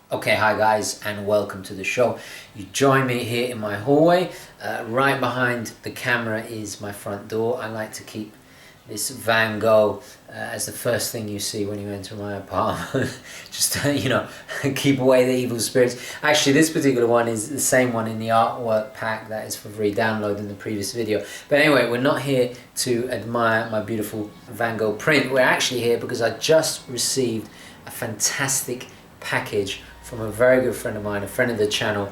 Okay, hi guys, and welcome to the show. You join me here in my hallway. Right behind the camera is my front door. I like to keep this Van Gogh as the first thing you see when you enter my apartment. Just to, keep away the evil spirits. Actually, this particular one is the same one in the artwork pack that is for free download in the previous video. But anyway, we're not here to admire my beautiful Van Gogh print. We're actually here because I just received a fantastic package from a very good friend of mine, a friend of the channel,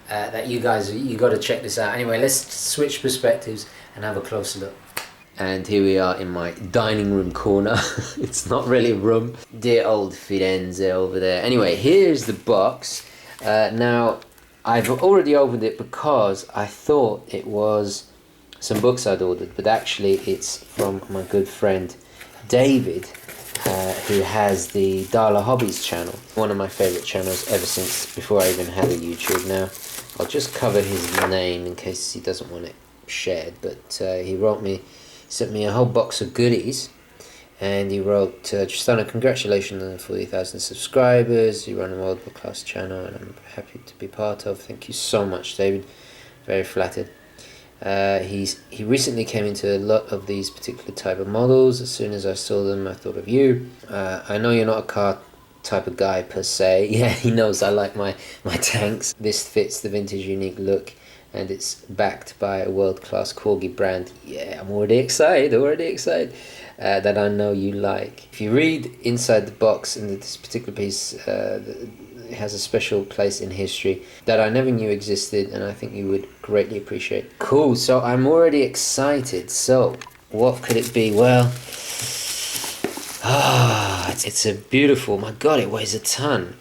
that you got to check this out. Anyway, let's switch perspectives and have a closer look. And here we are in my dining room corner. It's not really a room. Dear old Firenze over there. Anyway, here's the box. Now, I've already opened it because I thought it was some books I'd ordered, but actually it's from my good friend David, who has the Dalahobbies channel, one of my favourite channels ever since before I even had a YouTube. Now, I'll just cover his name in case he doesn't want it shared, but he sent me a whole box of goodies, and he wrote, just on a congratulations on 40,000 subscribers, you run a world-class channel, and I'm happy to be part of. Thank you so much, David, very flattered. He recently came into a lot of these particular type of models. As soon as I saw them, I thought of you. I know you're not a car type of guy per se. Yeah, he knows I like my tanks. This fits the vintage unique look, and it's backed by a world-class Corgi brand. Yeah, I'm already excited that I know you like. If you read inside the box in this particular piece, it has a special place in history that I never knew existed, and I think you would greatly appreciate. Cool, so I'm excited. So, what could it be? Well, it's a beautiful, my god, it weighs a ton.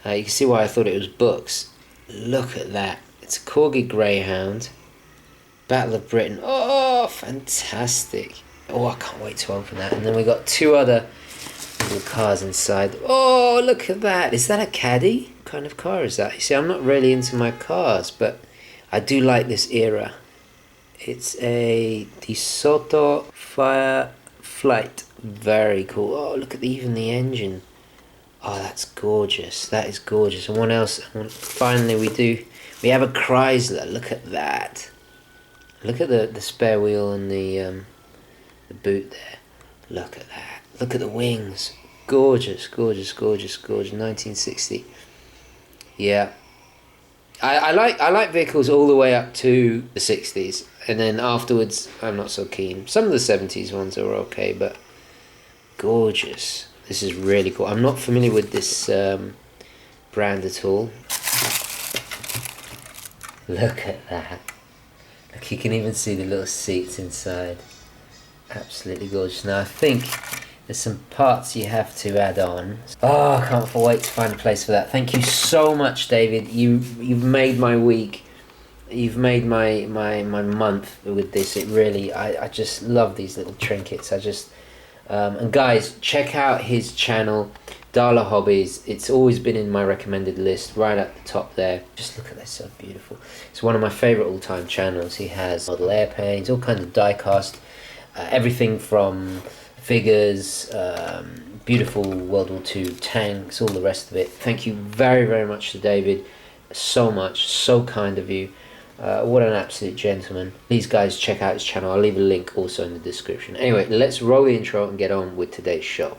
You can see why I thought it was books. Look at that. It's a Corgi Greyhound, Battle of Britain. Oh, fantastic. Oh, I can't wait to open that. And then we got two other little cars inside. Oh, look at that. Is that a caddy? What kind of car is that? You see, I'm not really into my cars, but I do like this era. It's a Tissot V8. Very cool. Oh, look at even the engine. Oh, that's gorgeous. That is gorgeous. And what else? Finally, we have a Chrysler. Look at that. Look at the spare wheel and the boot there. Look at that. Look at the wings. Gorgeous, gorgeous, gorgeous, gorgeous. 1960. Yeah. I like vehicles all the way up to the 60s, and then afterwards I'm not so keen. Some of the 70s ones are okay, but gorgeous. This is really cool. I'm not familiar with this brand at all. Look at that. Look, you can even see the little seats inside. Absolutely gorgeous. Now I think there's some parts you have to add on. Oh, I can't wait to find a place for that. Thank you so much, David. You've made my week. You've made my month with this. It really, I just love these little trinkets. And guys, check out his channel, Dalahobbies. It's always been in my recommended list, right at the top there. Just look at that, so beautiful. It's one of my favorite all-time channels. He has model airplanes, all kinds of die-cast, everything from figures, beautiful World War II tanks, all the rest of it. Thank you very, very much to David. So much, so kind of you. What an absolute gentleman. Please guys, check out his channel. I'll leave a link also in the description. Anyway, let's roll the intro and get on with today's show.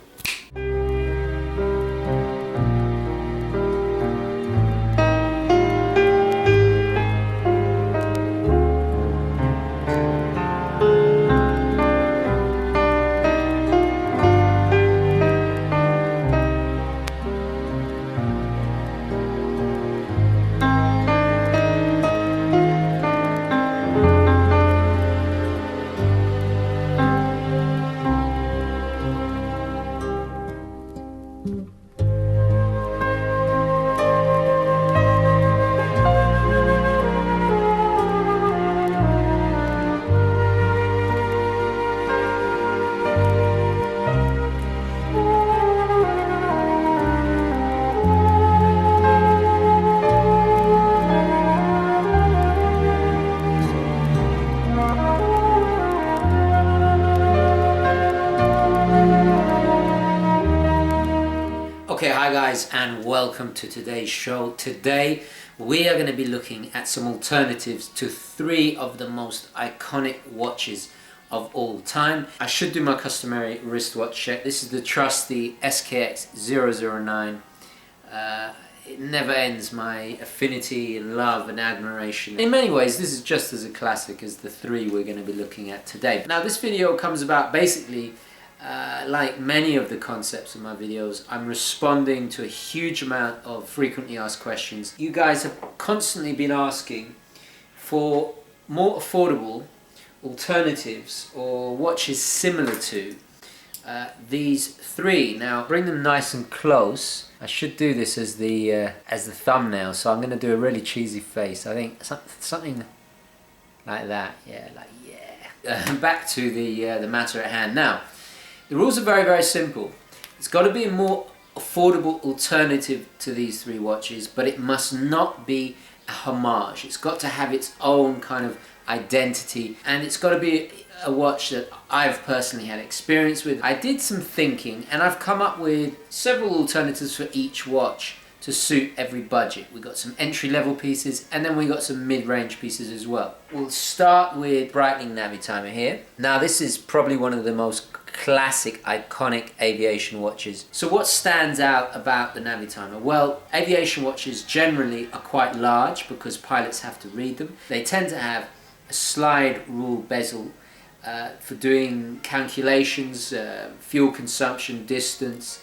and welcome to today's show. Today we are going to be looking at some alternatives to three of the most iconic watches of all time. I should do my customary wristwatch check. This is the trusty SKX 009. It never ends, my affinity, love and admiration. In many ways this is just as a classic as the three we're going to be looking at today. Now this video comes about basically like many of the concepts of my videos. I'm responding to a huge amount of frequently asked questions. You guys have constantly been asking for more affordable alternatives or watches similar to these three. Now bring them nice and close. I should do this as the thumbnail, so I'm going to do a really cheesy face. I think something like that. Yeah, like yeah. Back to the matter at hand. Now, the rules are very, very simple. It's got to be a more affordable alternative to these three watches, but it must not be a homage. It's got to have its own kind of identity, and it's got to be a watch that I've personally had experience with. I did some thinking and I've come up with several alternatives for each watch to suit every budget. We got some entry-level pieces and then we got some mid-range pieces as well. We'll start with Breitling Navitimer here. Now this is probably one of the most classic, iconic aviation watches. So what stands out about the Navitimer? Well, aviation watches generally are quite large because pilots have to read them. They tend to have a slide rule bezel for doing calculations, fuel consumption, distance,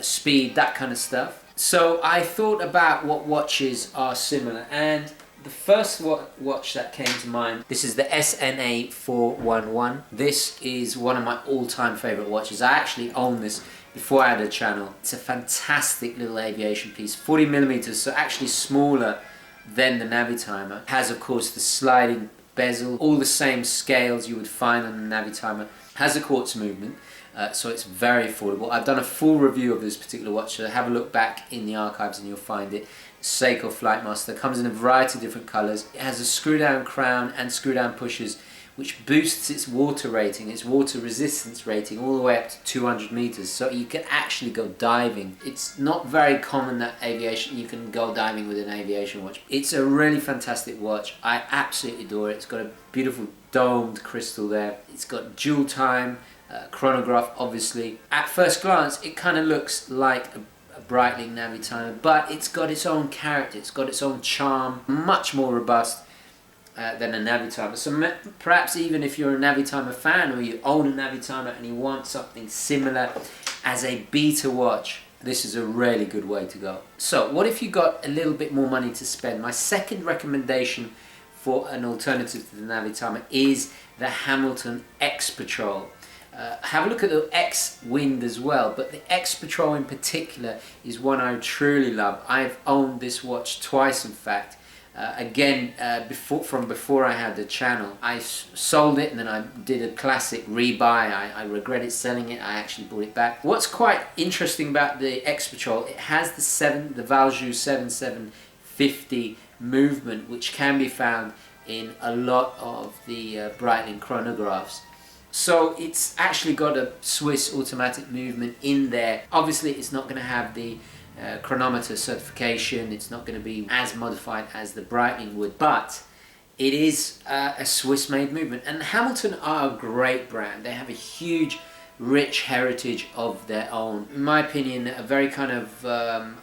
speed, that kind of stuff. So I thought about what watches are similar, and the first watch that came to mind, this is the SNA 411. This is one of my all-time favorite watches. I actually own this before I had a channel. It's a fantastic little aviation piece, 40mm, so actually smaller than the Navitimer. Has of course the sliding bezel, all the same scales you would find on the Navitimer. Has a quartz movement, so it's very affordable. I've done a full review of this particular watch, so have a look back in the archives and you'll find it. Seiko Flighmaster, comes in a variety of different colours. It has a screw down crown and screw down pushers, which boosts its water rating, its water resistance rating, all the way up to 200 meters. So you can actually go diving. It's not very common that you can go diving with an aviation watch. It's a really fantastic watch. I absolutely adore it. It's got a beautiful domed crystal there. It's got dual time, chronograph obviously. At first glance it kind of looks like a Breitling Navitimer, but it's got its own character, it's got its own charm, much more robust than a Navitimer. So perhaps even if you're a Navitimer fan or you own a Navitimer and you want something similar as a beta watch, this is a really good way to go. So what if you got a little bit more money to spend? My second recommendation for an alternative to the Navitimer is the Hamilton X Patrol. Have a look at the X Wind as well, but the X Patrol in particular is one I truly love. I've owned this watch twice, in fact. Again, before I had the channel. I sold it and then I did a classic rebuy. I regretted selling it. I actually bought it back. What's quite interesting about the X Patrol, it has the Valjoux 7750 movement, which can be found in a lot of the Breitling chronographs. So it's actually got a Swiss automatic movement in there. Obviously it's not going to have the chronometer certification, it's not going to be as modified as the Breitling would, but it is a Swiss made movement. And Hamilton are a great brand. They have a huge rich heritage of their own. In my opinion, a very kind of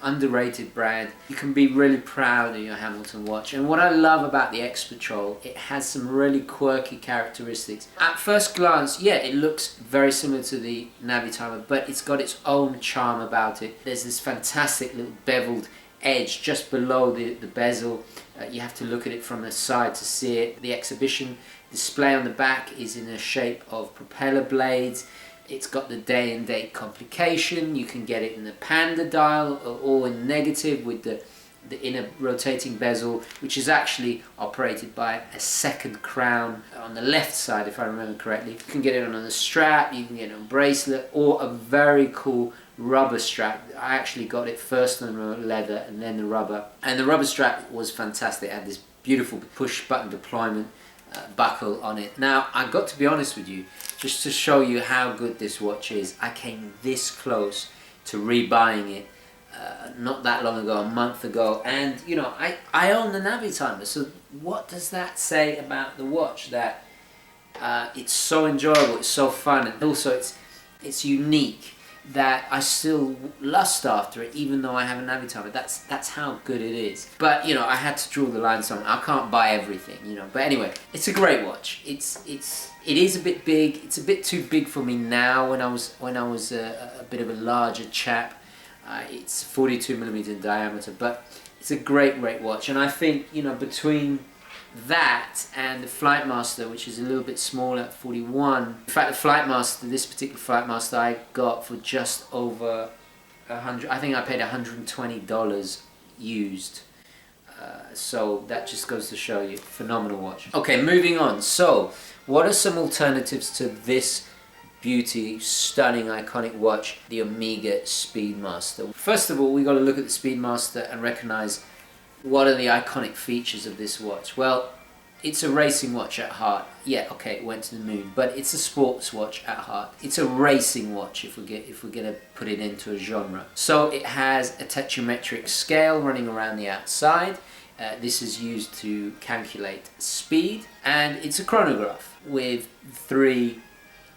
underrated brand. You can be really proud of your Hamilton watch. And what I love about the X Patrol, it has some really quirky characteristics. At first glance, yeah, it looks very similar to the Navitimer, but it's got its own charm about it. There's this fantastic little beveled edge just below the bezel. You have to look at it from the side to see it. The exhibition display on the back is in the shape of propeller blades. It's got the day and date complication. You can get it in the panda dial or in negative with the inner rotating bezel, which is actually operated by a second crown on the left side, if I remember correctly. You can get it on a strap, you can get it on a bracelet, or a very cool rubber strap. I actually got it first on the leather and then the rubber. And the rubber strap was fantastic. It had this beautiful push button deployment buckle on it. Now, I've got to be honest with you, just to show you how good this watch is, I came this close to rebuying it not that long ago, a month ago, and you know, I own the Navitimer. So what does that say about the watch? That it's so enjoyable, it's so fun, and also it's unique, that I still lust after it even though I have a Navitimer. That's how good it is. But you know, I had to draw the line somewhere. I can't buy everything, you know. But anyway, it's a great watch. It is a bit big. It's a bit too big for me now. When I was a bit of a larger chap, it's 42mm in diameter, but it's a great watch. And I think, you know, between that and the Flighmaster, which is a little bit smaller at 41. In fact, the Flighmaster, this particular Flighmaster, I got for just over 100. I think I paid $120 used. So that just goes to show you, phenomenal watch. Okay, moving on. So, what are some alternatives to this beauty, stunning, iconic watch, the Omega Speedmaster? First of all, we got to look at the Speedmaster and recognize what are the iconic features of this watch. Well, it's a racing watch at heart. Yeah, okay, it went to the moon, but it's a sports watch at heart. It's a racing watch if we're gonna put it into a genre. So it has a tetrametric scale running around the outside. This is used to calculate speed, and it's a chronograph with 3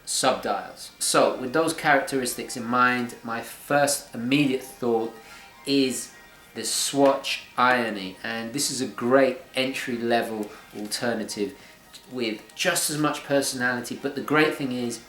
subdials. So with those characteristics in mind, my first immediate thought is the Swatch Irony, and this is a great entry-level alternative with just as much personality. But the great thing is,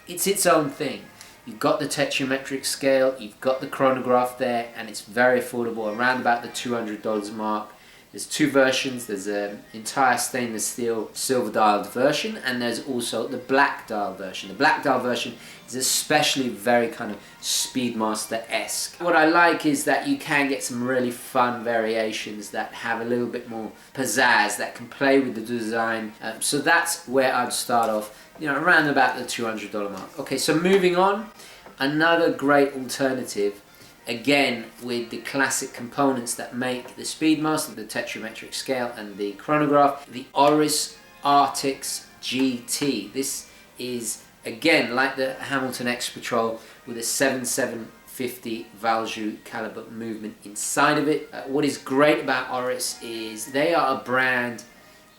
it's its own thing. You've got the tetrametric scale, you've got the chronograph there, and it's very affordable, around about the $200 mark. There's 2 versions. There's an entire stainless steel silver dialed version, and there's also the black dial version. The black dial version is especially very kind of Speedmaster-esque. What I like is that you can get some really fun variations that have a little bit more pizzazz, that can play with the design. So that's where I'd start off, you know, around about the $200 mark. Okay, so moving on, another great alternative, again with the classic components that make the Speedmaster, the tetrametric scale and the chronograph, the Oris Artix GT. This is, again, like the Hamilton X Patrol, with a 7750 Valjoux caliber movement inside of it. What is great about Oris is they are a brand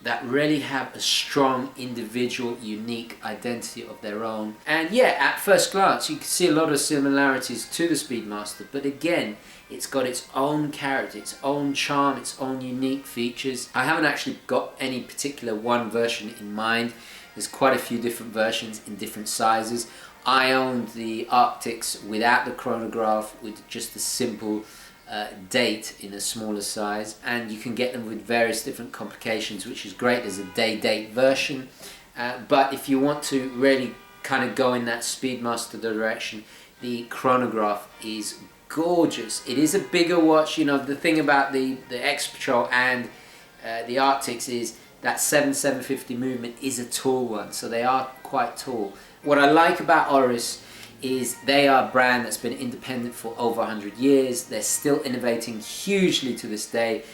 that really have a strong individual, unique identity of their own. And yeah, at first glance, you can see a lot of similarities to the Speedmaster, but again, it's got its own character, its own charm, its own unique features. I haven't actually got any particular one version in mind. There's quite a few different versions in different sizes. I owned the Arctics without the chronograph, with just a simple date in a smaller size, and you can get them with various different complications, which is great. There's a day-date version, but if you want to really kind of go in that Speedmaster direction, the chronograph is gorgeous. It is a bigger watch. You know, the thing about the X Patrol and the Arctics is that 7750 movement is a tall one, so they are quite tall. What I like about Oris is they are a brand that's been independent for over 100 years. They're still innovating hugely to this day.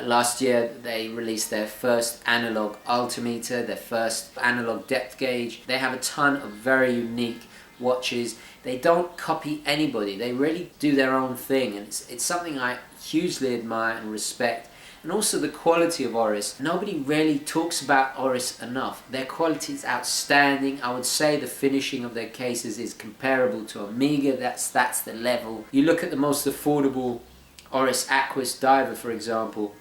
Last year they released their first analog altimeter, their first analog depth gauge. They have a ton of very unique watches. They don't copy anybody. They really do their own thing, and it's something I hugely admire and respect. And also the quality of Oris. Nobody really talks about Oris enough. Their quality is outstanding. I would say the finishing of their cases is comparable to Omega. That's the level. You look at the most affordable Oris Aquis Diver, for example.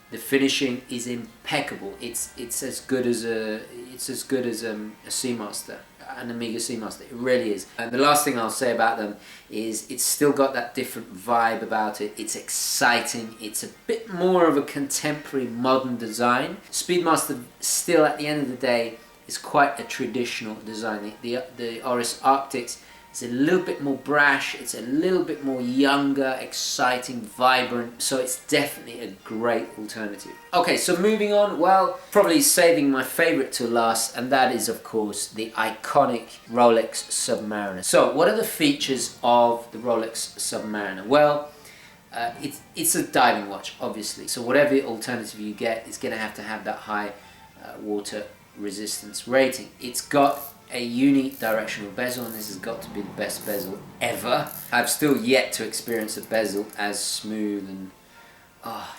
The finishing is impeccable. It's as good as a Seamaster, an Omega Seamaster. It really is. And the last thing I'll say about them is it's still got that different vibe about it. It's exciting. It's a bit more of a contemporary, modern design. Speedmaster still, at the end of the day, is quite a traditional design. The Oris Artix is a little bit more brash. It's a little bit more younger, exciting, vibrant. So it's definitely a great alternative. Okay, so moving on, well, probably saving my favorite to last, and that is, of course, the iconic Rolex Submariner. So what are the features of the Rolex Submariner? Well, it's a diving watch, obviously. So whatever alternative you get, it's going to have that high water resistance rating. It's got a unique directional bezel, and this has got to be the best bezel ever. I've still yet to experience a bezel as smooth and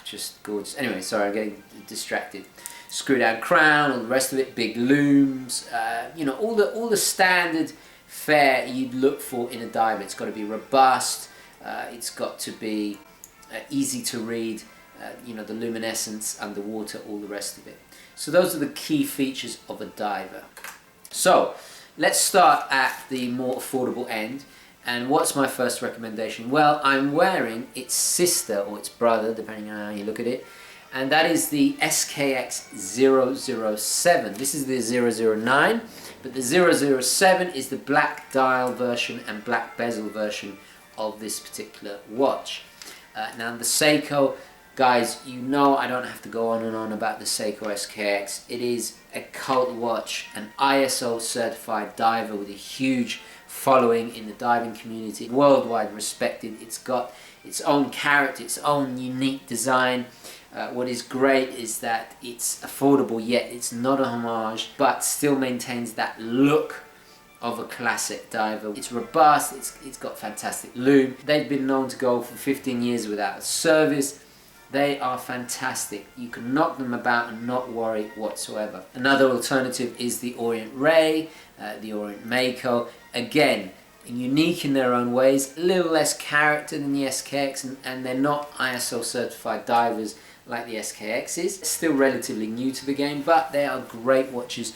just gorgeous. Anyway, sorry, I'm getting distracted. Screw down crown, all the rest of it, big looms, you know, all the standard fare you'd look for in a diver. It's got to be robust, it's got to be easy to read, you know, the luminescence underwater, all the rest of it. So those are the key features of a diver. So let's start at the more affordable end. And what's my first recommendation? Well, I'm wearing its sister or its brother, depending on how you look at it, and that is the SKX 007. This is the 009, but the 007 is the black dial version and black bezel version of this particular watch. Now the Seiko, guys, you know I don't have to go on and on about the Seiko SKX. It is a cult watch, an ISO certified diver with a huge following in the diving community, worldwide respected. It's got its own character, its own unique design. What is great is that it's affordable, yet it's not a homage, but still maintains that look of a classic diver. It's robust, it's got fantastic loom. They've been known to go for 15 years without a service. They are fantastic. You can knock them about and not worry whatsoever. Another alternative is the Orient Ray, the Orient Mako. Again, unique in their own ways, a little less character than the SKX, and they're not ISO certified divers like the SKX is. Still relatively new to the game, but they are great watches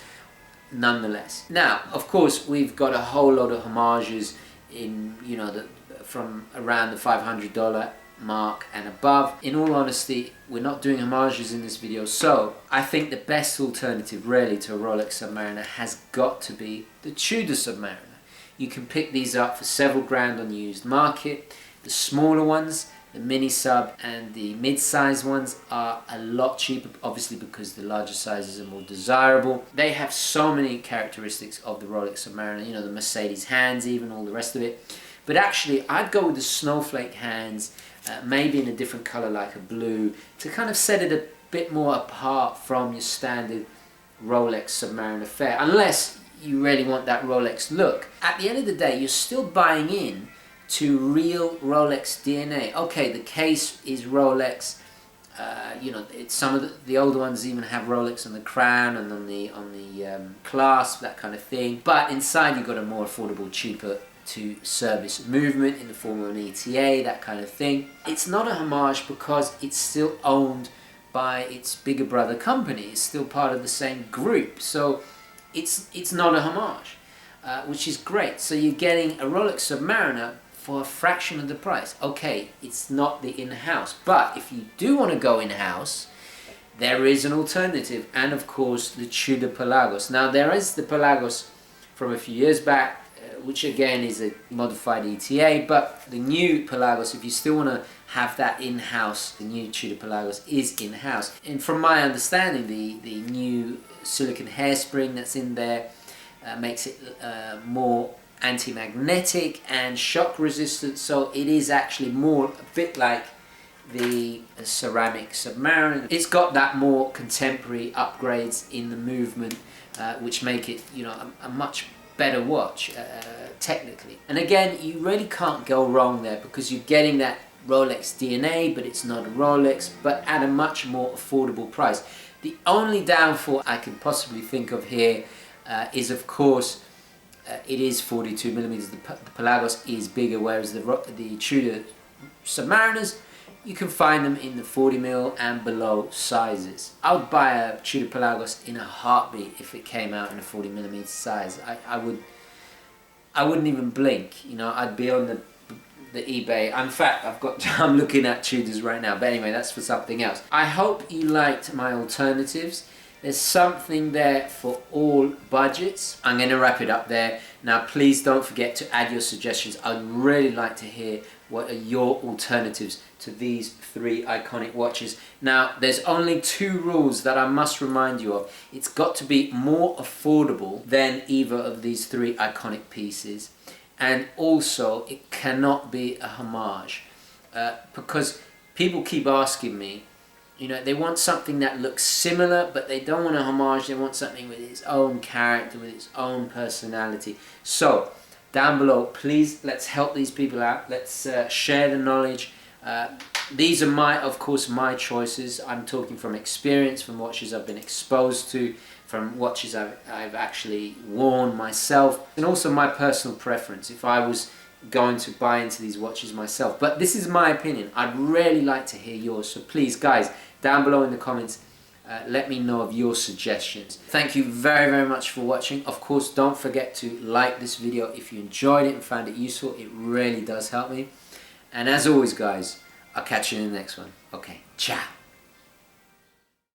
nonetheless. Now, of course, we've got a whole lot of homages in, you know, from around the $500 mark and above. In all honesty, we're not doing homages in this video, so I think the best alternative really to a Rolex Submariner has got to be the Tudor Submariner. You can pick these up for several grand on the used market. The smaller ones, the mini sub and the mid-size ones, are a lot cheaper, obviously because the larger sizes are more desirable. They have so many characteristics of the Rolex Submariner, you know, the Mercedes hands, even all the rest of it. But actually, I'd go with the snowflake hands, maybe in a different color like a blue, to kind of set it a bit more apart from your standard Rolex Submariner fare, unless you really want that Rolex look. At the end of the day, you're still buying in to real Rolex DNA. Okay, the case is Rolex. You know, some of the older ones even have Rolex on the crown and on the clasp, that kind of thing. But inside you've got a more affordable, cheaper to service movement in the form of an ETA, that kind of thing. It's not a homage because it's still owned by its bigger brother company. It's still part of the same group. So it's not a homage, which is great. So you're getting a Rolex Submariner for a fraction of the price. Okay, it's not the in-house, but if you do want to go in-house, there is an alternative, and of course the Tudor Pelagos. Now there is the Pelagos from a few years back, which again is a modified ETA, but the new Pelagos, if you still want to have that in-house, the new Tudor Pelagos is in-house. And from my understanding, the new silicon hairspring that's in there makes it more anti-magnetic and shock resistant, so it is actually more a bit like the ceramic Submariner. It's got that more contemporary upgrades in the movement, which make it, you know, a much better watch technically. And again, you really can't go wrong there because you're getting that Rolex DNA, but it's not a Rolex, but at a much more affordable price. The only downfall I can possibly think of here is, of course, it is 42 millimeters. The Pelagos is bigger, whereas the Tudor Submariners, you can find them in the 40mm and below sizes. I would buy a Tudor Pelagos in a heartbeat if it came out in a 40mm size. I wouldn't even blink. You know, I'd be on the eBay. In fact, I'm looking at Tudors right now. But anyway, that's for something else. I hope you liked my alternatives. There's something there for all budgets. I'm going to wrap it up there. Now, please don't forget to add your suggestions. I'd really like to hear what are your alternatives to these three iconic watches. Now, there's only two rules that I must remind you of. It's got to be more affordable than either of these three iconic pieces. And also, it cannot be a homage. Because people keep asking me, You know, they want something that looks similar, but they don't want a homage. They want something with its own character, with its own personality. So, down below, please, let's help these people out. Let's share the knowledge. These are, of course, my choices. I'm talking from experience, from watches I've been exposed to, from watches I've actually worn myself, and also my personal preference if I was going to buy into these watches myself. But this is my opinion. I'd really like to hear yours. So please, guys, down below in the comments, let me know of your suggestions. Thank you very, very much for watching. Of course, don't forget to like this video if you enjoyed it and found it useful. It really does help me. And as always, guys, I'll catch you in the next one. Okay, ciao.